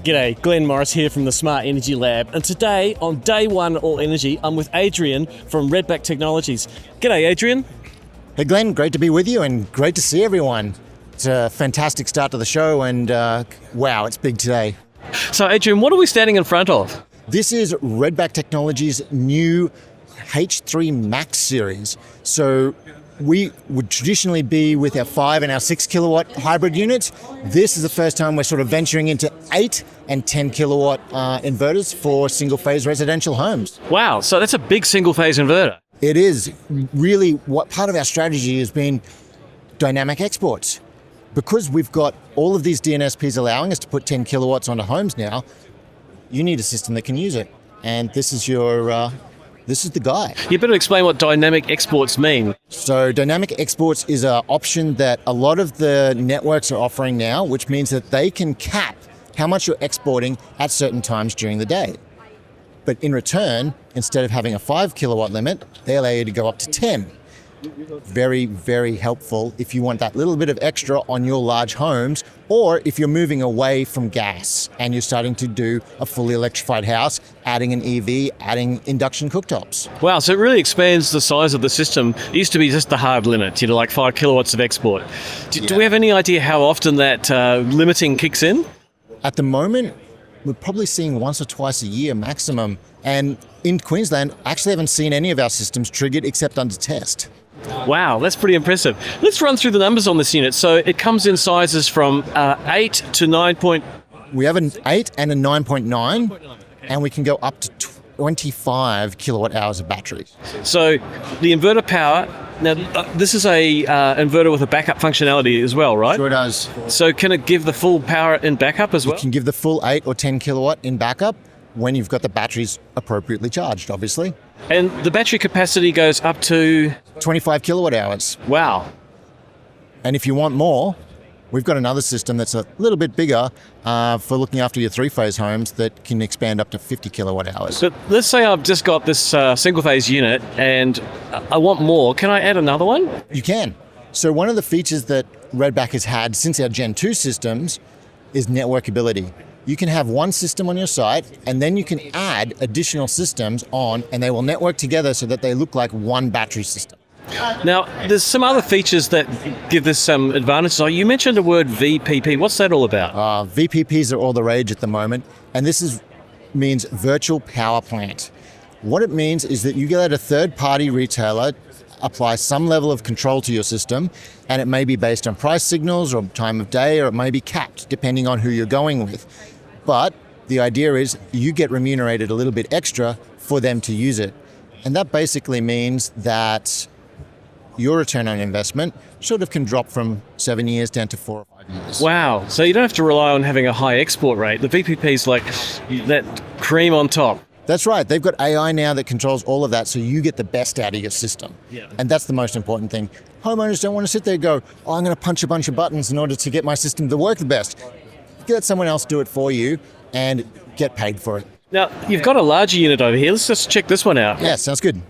G'day, Glenn Morris here from the Smart Energy Lab, and today on day one All Energy, I'm with Adrian from Redback Technologies. G'day, Adrian. Hey Glenn, great to be with you and great to see everyone. It's a fantastic start to the show and wow, it's big today. So Adrian, what are we standing in front of? This is Redback Technologies' new H3 Max series. So we would traditionally be with our 5 and our 6 kilowatt hybrid units. This is the first time we're sort of venturing into 8 and 10 kilowatt inverters for single phase residential homes. Wow, so that's a big single phase inverter. It is really what part of our strategy has been dynamic exports. Because we've got all of these DNSPs allowing us to put 10 kilowatts onto homes now, you need a system that can use it. And this is this is the guy. You better explain what dynamic exports mean. So dynamic exports is an option that a lot of the networks are offering now, which means that they can cap how much you're exporting at certain times during the day. But in return, instead of having a 5 kilowatt limit, they allow you to go up to 10. Very, very helpful if you want that little bit of extra on your large homes, or if you're moving away from gas and you're starting to do a fully electrified house, adding an EV, adding induction cooktops. Wow, so it really expands the size of the system. It used to be just the hard limit, like 5 kilowatts of export. Do we have any idea how often that limiting kicks in? At the moment, we're probably seeing once or twice a year maximum. And in Queensland, I actually haven't seen any of our systems triggered except under test. Wow, that's pretty impressive. Let's run through the numbers on this unit. So it comes in sizes from 8 to 9. We have an 8 and a 9.9, and we can go up to 25 kilowatt hours of battery. So the inverter power, now this is a inverter with a backup functionality as well, right? Sure does. So can it give the full power in backup as well? It can give the full 8 or 10 kilowatt in backup when you've got the batteries appropriately charged, obviously. And the battery capacity goes up to 25 kilowatt hours. Wow. And if you want more, we've got another system that's a little bit bigger for looking after your 3-phase homes that can expand up to 50 kilowatt hours. But let's say I've just got this single phase unit and I want more. Can I add another one? You can. So one of the features that Redback has had since our Gen 2 systems is networkability. You can have one system on your site and then you can add additional systems on and they will network together so that they look like one battery system. Now, there's some other features that give this some advantages. You mentioned the word VPP. What's that all about? VPPs are all the rage at the moment, and this means virtual power plant. What it means is that you let a third-party retailer apply some level of control to your system, and it may be based on price signals or time of day, or it may be capped depending on who you're going with. But the idea is you get remunerated a little bit extra for them to use it. And that basically means that your return on investment sort of can drop from 7 years down to 4 or 5 years. Wow. So you don't have to rely on having a high export rate. The VPP is like that cream on top. That's right. They've got AI now that controls all of that, so you get the best out of your system. Yeah. And that's the most important thing. Homeowners don't want to sit there and go, I'm going to punch a bunch of buttons in order to get my system to work the best. Let someone else do it for you and get paid for it. Now, you've got a larger unit over here. Let's just check this one out. Yeah, sounds good.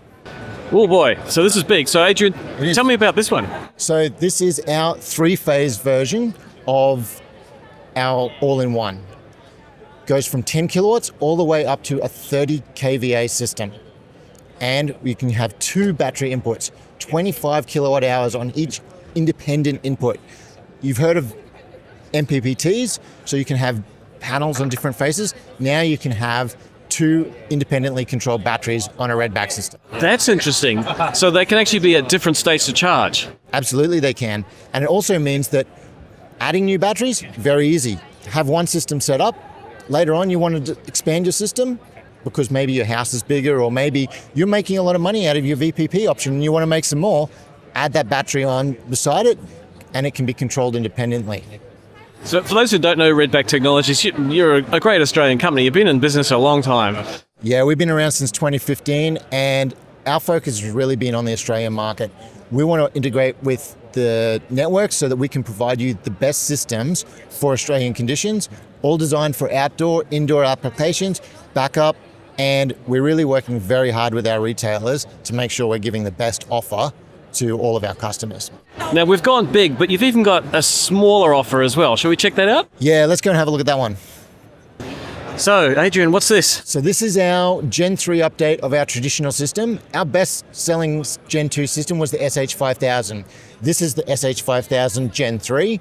Oh boy, so this is big. So Adrian, tell me about this one. So this is our 3-phase version of our all-in-one. Goes from 10 kilowatts all the way up to a 30 kVA system. And we can have 2 battery inputs, 25 kilowatt hours on each independent input. You've heard of MPPTs, so you can have panels on different phases. Now you can have 2 independently controlled batteries on a Redback system. That's interesting. So they can actually be at different states to charge. Absolutely they can. And it also means that adding new batteries, very easy. Have one system set up. Later on you want to expand your system because maybe your house is bigger or maybe you're making a lot of money out of your VPP option and you want to make some more. Add that battery on beside it and it can be controlled independently. So for those who don't know Redback Technologies, you're a great Australian company. You've been in business a long time. Yeah, we've been around since 2015 and our focus has really been on the Australian market. We want to integrate with the network so that we can provide you the best systems for Australian conditions, all designed for outdoor, indoor applications, backup, and we're really working very hard with our retailers to make sure we're giving the best offer to all of our customers. Now we've gone big, but you've even got a smaller offer as well. Shall we check that out? Yeah, let's go and have a look at that one. So, Adrian, what's this? So this is our Gen 3 update of our traditional system. Our best-selling Gen 2 system was the SH5000. This is the SH5000 Gen 3,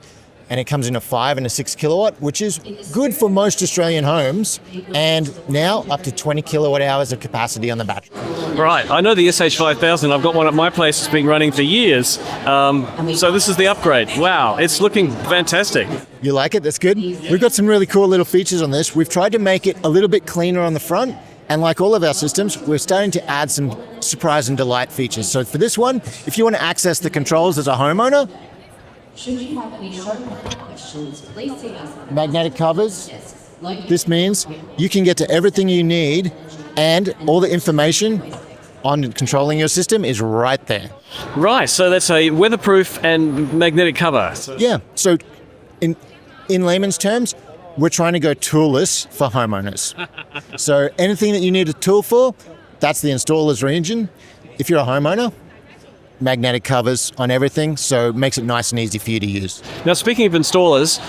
and it comes in a 5 and a 6 kilowatt, which is good for most Australian homes, and now up to 20 kilowatt hours of capacity on the battery. Right, I know the SH5000. I've got one at my place. It's been running for years. So this is the upgrade. Wow, it's looking fantastic. You like it? That's good. We've got some really cool little features on this. We've tried to make it a little bit cleaner on the front, and like all of our systems, we're starting to add some surprise and delight features. So for this one, if you want to access the controls as a homeowner, should you have any short-term questions, please see us. Magnetic covers. This means you can get to everything you need, and all the information on controlling your system is right there. Right, so that's a weatherproof and magnetic cover. Yeah, so in layman's terms, we're trying to go toolless for homeowners. So anything that you need a tool for, that's the installer's region. If you're a homeowner, magnetic covers on everything, so it makes it nice and easy for you to use. Now, speaking of installers,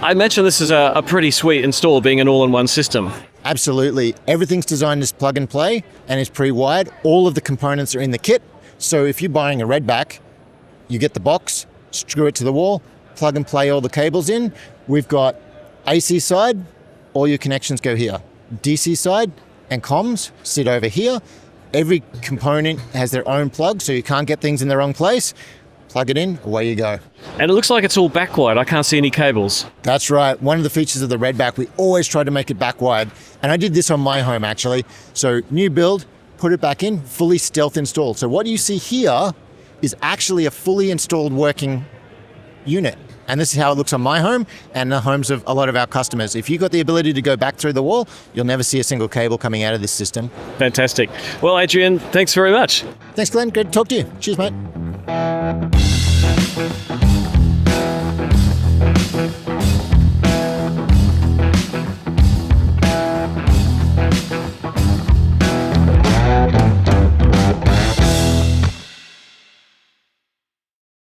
I imagine this is a pretty sweet install, being an all-in-one system. Absolutely. Everything's designed as plug and play and is pre-wired. All of the components are in the kit. So if you're buying a Redback, you get the box, screw it to the wall, plug and play all the cables in. We've got AC side, all your connections go here. DC side and comms sit over here. Every component has their own plug, so you can't get things in the wrong place. Plug it in, away you go. And it looks like it's all back-wired. I can't see any cables. That's right. One of the features of the Redback, we always try to make it back-wired. And I did this on my home, actually. So new build, put it back in, fully stealth installed. So what you see here is actually a fully installed working unit. And this is how it looks on my home and the homes of a lot of our customers. If you've got the ability to go back through the wall, you'll never see a single cable coming out of this system. Fantastic. Well, Adrian, thanks very much. Thanks, Glenn. Great to talk to you. Cheers, mate.